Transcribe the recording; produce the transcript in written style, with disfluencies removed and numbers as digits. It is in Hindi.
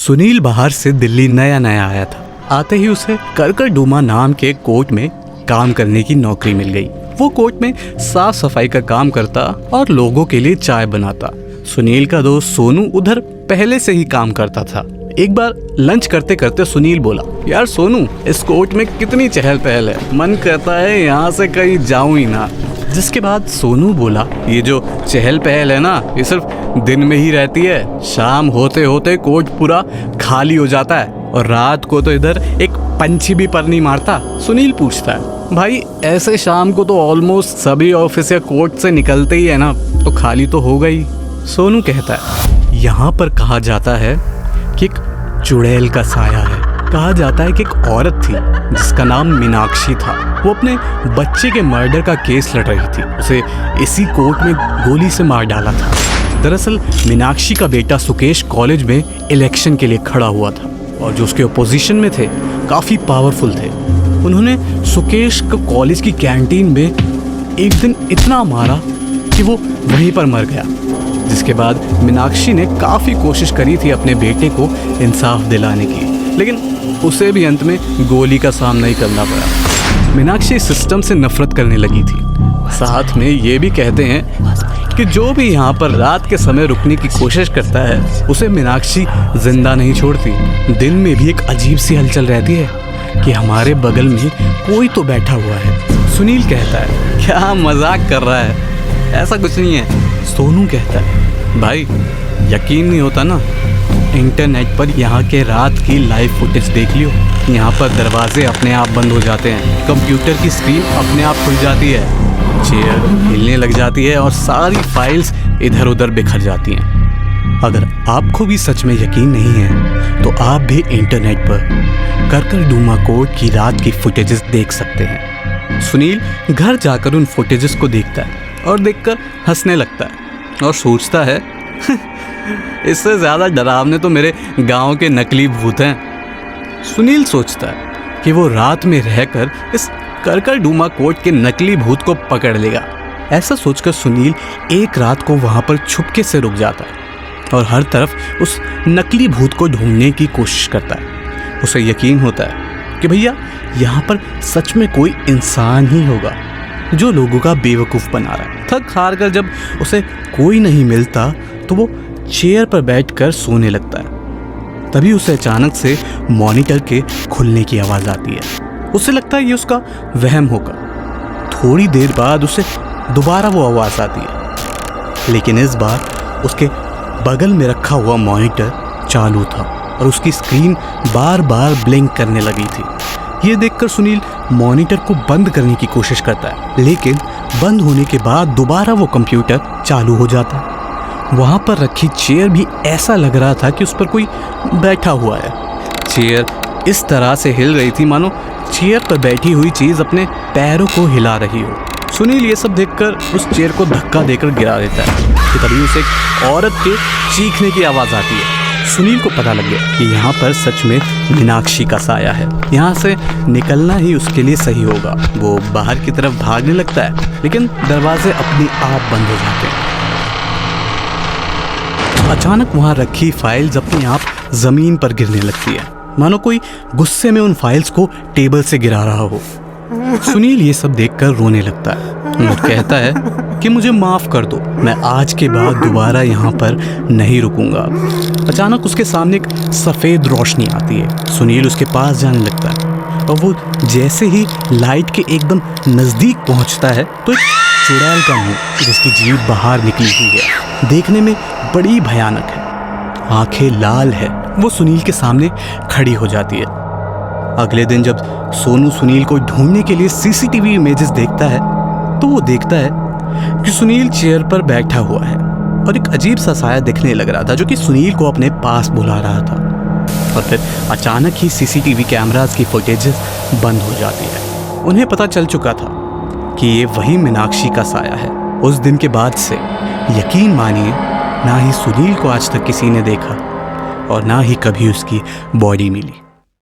सुनील बाहर से दिल्ली नया नया आया था। आते ही उसे करकरडूमा नाम के कोर्ट में काम करने की नौकरी मिल गई। वो कोर्ट में साफ सफाई का काम करता और लोगों के लिए चाय बनाता। सुनील का दोस्त सोनू उधर पहले से ही काम करता था। एक बार लंच करते करते सुनील बोला, यार सोनू, इस कोर्ट में कितनी चहल पहल है, मन करता है यहाँ से कहीं जाऊं ही ना। जिसके बाद सोनू बोला, ये जो चहल पहल है ना, ये सिर्फ दिन में ही रहती है, शाम होते होते कोर्ट पूरा खाली हो जाता है और रात को तो इधर एक पंछी भी पर नहीं मारता। सुनील पूछता है, भाई ऐसे शाम को तो ऑलमोस्ट सभी ऑफिस या कोर्ट से निकलते ही है ना, तो खाली तो होगा ही। सोनू कहता है, यहाँ पर कहा जाता है कि एक चुड़ैल का साया है। कहा जाता है कि एक औरत थी जिसका नाम मीनाक्षी था। वो अपने बच्चे के मर्डर का केस लड़ रही थी। उसे इसी कोर्ट में गोली से मार डाला था। दरअसल मीनाक्षी का बेटा सुकेश कॉलेज में इलेक्शन के लिए खड़ा हुआ था और जो उसके अपोजिशन में थे काफ़ी पावरफुल थे। उन्होंने सुकेश को कॉलेज की कैंटीन में एक दिन इतना मारा कि वो वहीं पर मर गया। जिसके बाद मीनाक्षी ने काफ़ी कोशिश करी थी अपने बेटे को इंसाफ दिलाने की, लेकिन उसे भी अंत में गोली का सामना ही करना पड़ा। मीनाक्षी सिस्टम से नफरत करने लगी थी। साथ में ये भी कहते हैं कि जो भी यहाँ पर रात के समय रुकने की कोशिश करता है उसे मीनाक्षी जिंदा नहीं छोड़ती। दिल में भी एक अजीब सी हलचल रहती है कि हमारे बगल में कोई तो बैठा हुआ है। सुनील कहता है, क्या मजाक कर रहा है, ऐसा कुछ नहीं है। सोनू कहता है, भाई यकीन नहीं होता ना, इंटरनेट पर यहाँ के रात की लाइव फुटेज देख लियो। यहाँ पर दरवाजे अपने आप बंद हो जाते हैं, कंप्यूटर की स्क्रीन अपने आप खुल जाती है, चेयर हिलने लग जाती है और सारी फाइल्स इधर उधर बिखर जाती हैं। अगर आपको भी सच में यकीन नहीं है तो आप भी इंटरनेट पर करकरडूमा कोर्ट की रात की फुटेजेस देख सकते हैं। सुनील घर जाकर उन फुटेजेस को देखता है और देखकर हंसने लगता है और सोचता है, इससे ज़्यादा डरावने तो मेरे गांव के नकली भूत हैं। सुनील सोचता है कि वो रात में रहकर इस करकरडूमा कोर्ट के नकली भूत को पकड़ लेगा। ऐसा सोचकर सुनील एक रात को वहाँ पर छुपके से रुक जाता है और हर तरफ उस नकली भूत को ढूंढने की कोशिश करता है। उसे यकीन होता है कि भैया यहाँ पर सच में कोई इंसान ही होगा जो लोगों का बेवकूफ़ बना रहा है। थक हार कर जब उसे कोई नहीं मिलता तो वो चेयर पर बैठकर सोने लगता है। तभी उसे अचानक से मॉनिटर के खुलने की आवाज़ आती है। उसे लगता है ये उसका वहम होगा। थोड़ी देर बाद उसे दोबारा वो आवाज़ आती है, लेकिन इस बार उसके बगल में रखा हुआ मॉनिटर चालू था और उसकी स्क्रीन बार बार ब्लिंक करने लगी थी। ये देखकर सुनील मॉनिटर को बंद करने की कोशिश करता है, लेकिन बंद होने के बाद दोबारा वो कंप्यूटर चालू हो जाता है। वहाँ पर रखी चेयर भी ऐसा लग रहा था कि उस पर कोई बैठा हुआ है। चेयर इस तरह से हिल रही थी मानो चेयर पर बैठी हुई चीज़ अपने पैरों को हिला रही हो। सुनील ये सब देखकर उस चेयर को धक्का देकर गिरा देता है कि तभी उसे एक औरत के चीखने की आवाज़ आती है। सुनील को पता लग गया कि यहाँ पर सच में मीनाक्षी का साया है। यहाँ से निकलना ही उसके लिए सही होगा। वो बाहर की तरफ भागने लगता है, लेकिन दरवाजे अपने आप बंद हो जाते हैं। अचानक वहाँ रखी फाइल्स अपने आप ज़मीन पर गिरने लगती है, मानो कोई गुस्से में उन फाइल्स को टेबल से गिरा रहा हो। सुनील ये सब देखकर रोने लगता है और कहता है कि मुझे माफ़ कर दो, मैं आज के बाद दोबारा यहाँ पर नहीं रुकूंगा। अचानक उसके सामने एक सफ़ेद रोशनी आती है। सुनील उसके पास जाने लगता है और वो जैसे ही लाइट के एकदम नज़दीक पहुँचता है तो एक चुड़ैल का मुंह जिसकी जीभ बाहर निकली हुई है, देखने में बड़ी भयानक है, आंखें लाल है, वो सुनील के सामने खड़ी हो जाती है। अगले दिन जब सोनू सुनील को ढूंढने के लिए सीसीटीवी इमेजेस देखता है तो वो देखता है कि सुनील चेयर पर बैठा हुआ है और एक अजीब सा साया दिखने लग रहा था जो कि सुनील को अपने पास बुला रहा था। और फिर अचानक ही सीसीटीवी कैमरास की फुटेजेस बंद हो जाती है। उन्हें पता चल चुका था कि ये वही मीनाक्षी का साया है। उस दिन के बाद से यकीन मानिए ना ही सुनील को आज तक किसी ने देखा और ना ही कभी उसकी बॉडी मिली।